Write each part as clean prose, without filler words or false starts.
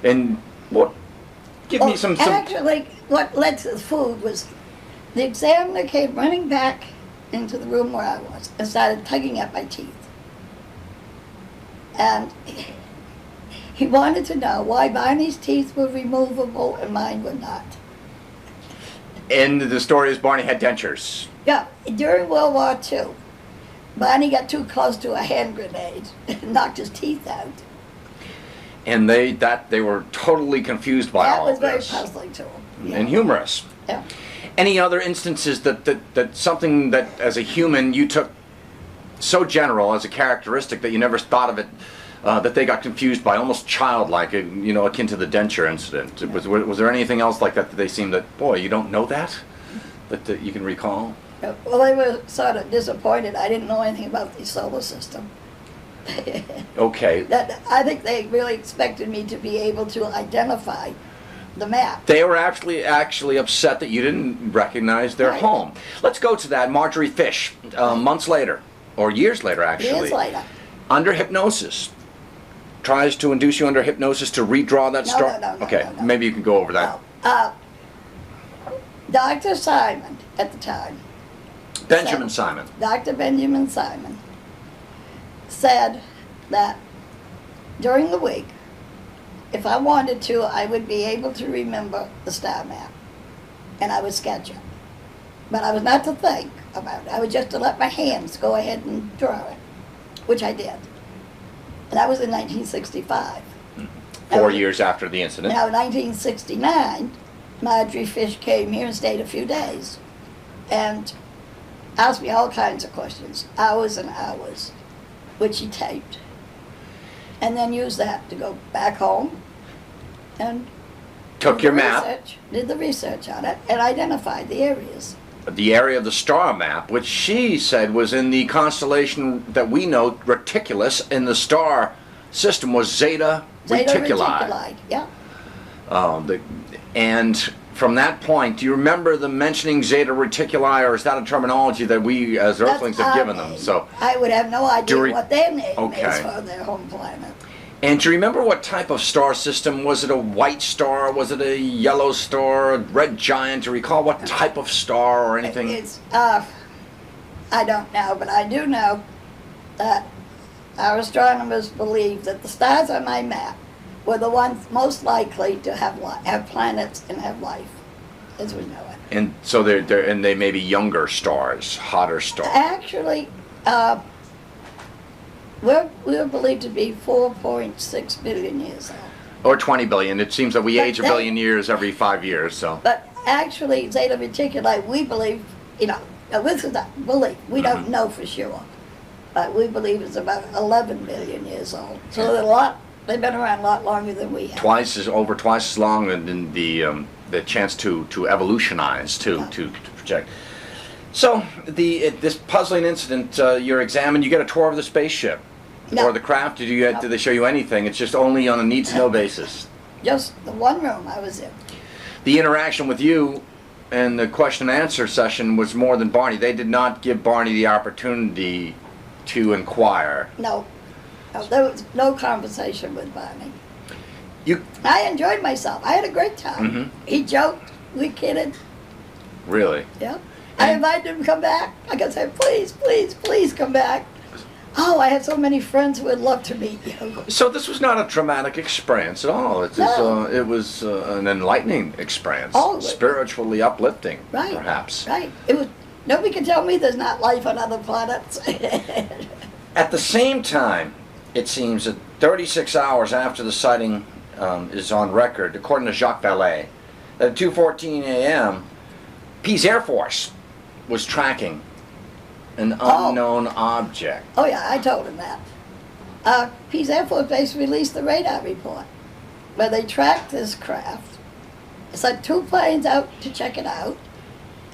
And what? Give me some. Actually, what led to the food was the examiner came running back into the room where I was and started tugging at my teeth. And he wanted to know why Barney's teeth were removable and mine were not. And the story is Barney had dentures. Yeah, during World War II, Barney got too close to a hand grenade and knocked his teeth out. And they were totally confused by all of this. That was very puzzling to them. Yeah. And humorous. Yeah. Any other instances that something that as a human you took so general as a characteristic that you never thought of it, that they got confused by, almost childlike, you know, akin to the denture incident? Yeah. Was there anything else like that they seemed that, boy, you don't know that you can recall? Well, they were sort of disappointed. I didn't know anything about the solar system. Okay. I think they really expected me to be able to identify the map. They were actually upset that you didn't recognize their Right. home. Let's go to that. Marjorie Fish, months later, or years later actually. Years later. Under hypnosis. Tries to induce you under hypnosis to redraw that star. No, okay, no. maybe you can go over that. Dr. Simon at the time. Benjamin Simon. Dr. Benjamin Simon said that during the week, if I wanted to, I would be able to remember the star map, and I would sketch it. But I was not to think about it. I was just to let my hands go ahead and draw it, which I did. And that was in 1965. 4 years after the incident. Now, in 1969, Marjorie Fish came here and stayed a few days, and asked me all kinds of questions, hours and hours, which she taped, and then used that to go back home and Took your map. did the research on it, and identified the areas. The area of the star map, which she said was in the constellation that we know, Reticulus, in the star system, was Zeta Reticuli. Yeah. And from that point, do you remember them mentioning Zeta Reticuli, or is that a terminology that we as Earthlings have given them? So I would have no idea what their name Okay. is for their home planet. And do you remember what type of star system? Was it a white star? Was it a yellow star? A red giant? Do you recall what type of star or anything? It's, I don't know, but I do know that our astronomers believe that the stars on my map were the ones most likely to have planets and have life, as we know it. And so they may be younger stars, hotter stars. Actually, we're believed to be 4.6 billion years old. Or 20 billion. It seems that we But age a billion years every 5 years. So. But actually, Zeta Reticuli, we believe, this is a belief, we don't know for sure, but we believe it's about 11 billion years old. So they've been around a lot longer than we have. Over twice as long, and then the chance to evolutionize, to project. So this puzzling incident, you're examined. You get a tour of the spaceship or the craft. Did they show you anything? It's just only on a need-to-know basis. Just the one room I was in. The interaction with you and the question and answer session was more than Barney. They did not give Barney the opportunity to inquire. No, there was no conversation with Barney. I enjoyed myself. I had a great time. He joked, we kidded. Really? Yeah. I invited him to come back. Like I said, please, please, please come back. Oh, I had so many friends who would love to meet you. So this was not a traumatic experience at all. It was an enlightening experience. Spiritually uplifting, perhaps. Right. It was. Nobody can tell me there's not life on other planets. At the same time, it seems that 36 hours after the sighting is on record, according to Jacques Vallée, at 2:14 a.m., Pease Air Force was tracking an unknown object. Oh yeah, I told him that. Pease Air Force Base released the radar report where they tracked this craft, sent 2 planes out to check it out,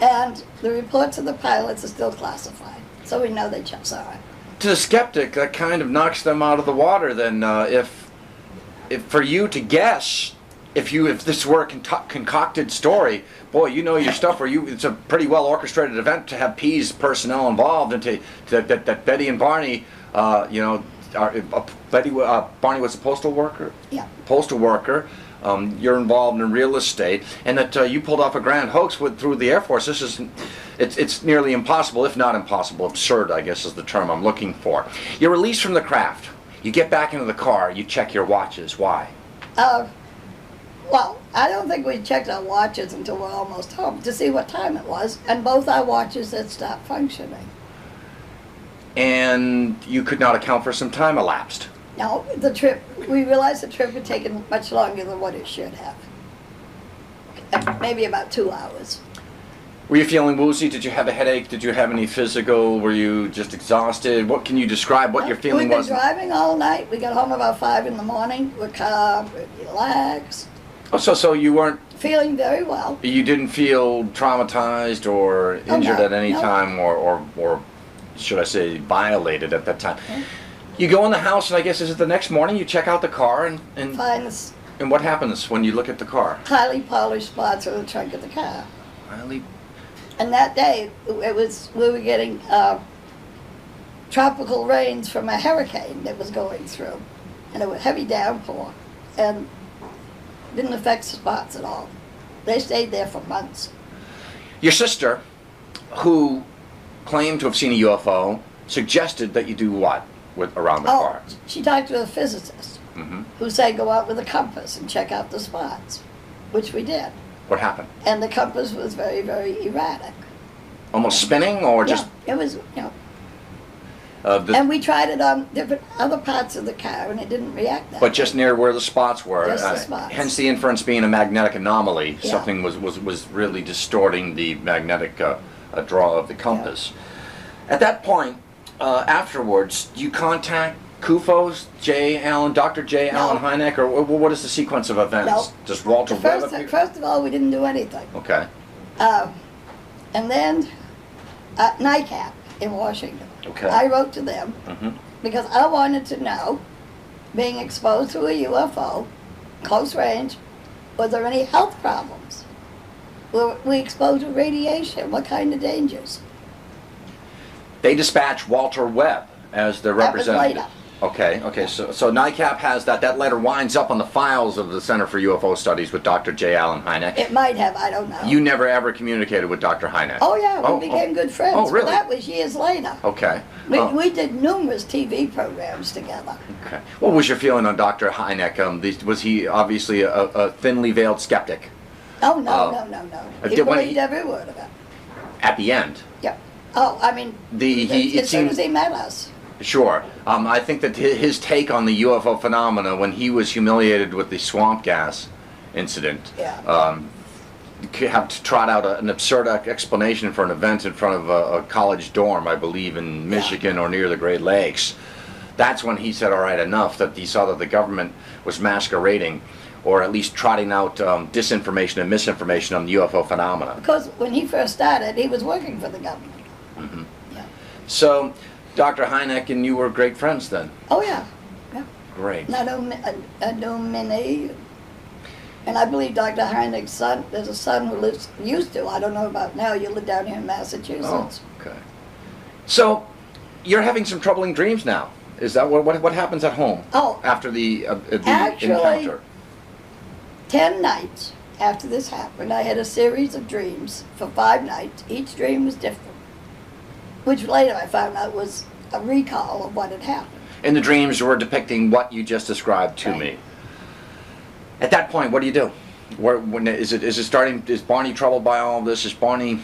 and the reports of the pilots are still classified, so we know they saw it. To the skeptic, that kind of knocks them out of the water. Then, if for you to guess, if this were a concocted story, boy, you know your stuff. It's a pretty well orchestrated event to have Pease personnel involved, and that Betty and Barney, Barney was a postal worker. Yeah. Postal worker. You're involved in real estate, and that you pulled off a grand hoax through the Air Force. It's nearly impossible, if not impossible, absurd, I guess is the term I'm looking for. You're released from the craft. You get back into the car. You check your watches. Why? Well, I don't think we checked our watches until we're almost home to see what time it was, and both our watches had stopped functioning. And you could not account for some time elapsed. Now, we realized the trip had taken much longer than what it should have. Maybe about 2 hours. Were you feeling woozy? Did you have a headache? Did you have any physical? Were you just exhausted? What can you describe what your feeling was? We've been driving all night. We got home about 5 in the morning. We're calm, we're relaxed. Oh, so you weren't... Feeling very well. You didn't feel traumatized or injured at any time or should I say violated at that time? Okay. You go in the house, and I guess is it the next morning you check out the car and what happens when you look at the car? Highly polished spots on the trunk of the car. Highly. And that day we were getting tropical rains from a hurricane that was going through, and it was heavy downpour, and didn't affect spots at all. They stayed there for months. Your sister, who claimed to have seen a UFO, suggested that you do what around the car? She talked to a physicist who said go out with a compass and check out the spots, which we did. What happened? And the compass was very, very erratic. Almost spinning, or just? Yeah, it was, and we tried it on different other parts of the car, and it didn't react that But just near where the spots were. Just the spots. Hence the inference being a magnetic anomaly. Yeah. Something was really distorting the magnetic draw of the compass. Yeah. At that point, afterwards, do you contact CUFOS, Dr. J. Allen Hynek, or what is the sequence of events? No. Does Walter Webb appear? First of all, we didn't do anything. Okay. And then NICAP in Washington. Okay. I wrote to them because I wanted to know, being exposed to a UFO, close range, was there any health problems? Were we exposed to radiation? What kind of dangers? They dispatched Walter Webb as their representative. That was later. Okay. So NICAP has that. That letter winds up on the files of the Center for UFO Studies with Dr. J. Allen Hynek. It might have, I don't know. You never ever communicated with Dr. Hynek? Oh yeah, we became good friends. Oh really? But that was years later. Okay. We did numerous TV programs together. Okay. What was your feeling on Dr. Hynek? Was he obviously a thinly veiled skeptic? Oh no. He believed every word of it. At the end? Yeah. Oh, I mean, as soon as he met us. Sure. I think that his take on the UFO phenomena when he was humiliated with the swamp gas incident, have to trot out an absurd explanation for an event in front of a college dorm, I believe, in Michigan or near the Great Lakes. That's when he said, all right, enough, that he saw that the government was masquerading, or at least trotting out disinformation and misinformation on the UFO phenomena. Because when he first started, he was working for the government. Yeah. So, Dr. Hynek and you were great friends then? Oh, yeah. Great. I know many. And I believe Dr. Hynek's son, there's a son who used to, I don't know about now, you live down here in Massachusetts. Oh, okay. So, you're having some troubling dreams now. Is that what happens at home? Oh. After the actually, encounter? 10 nights after this happened, I had a series of dreams for 5 nights. Each dream was different, which later I found out was a recall of what had happened. And the dreams were depicting what you just described to me. At that point, what do you do? Is Barney troubled by all of this? Is Barney...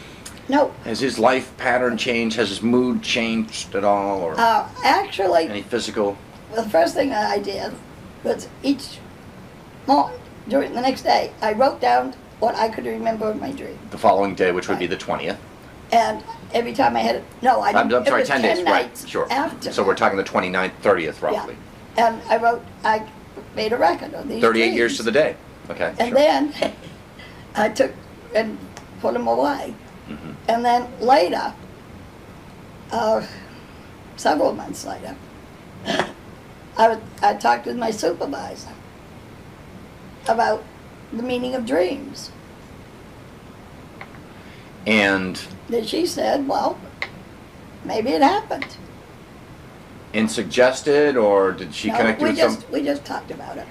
No. Has his life pattern changed? Has his mood changed at all? Or actually... Any physical... The first thing I did was each morning, during the next day, I wrote down what I could remember of my dream. The following day, which would be the 20th. And every time I had it... No, I didn't. I'm sorry, 10 days, nights right, sure. After. So we're talking the 29th, 30th, roughly. Yeah. And I made a record of these 38 dreams. years to the day. Okay, and then I took and put them away. And then later, several months later, I talked with my supervisor about the meaning of dreams. And then she said, well, maybe it happened. and suggested, or did she No, connect you we with just some? we just talked about it.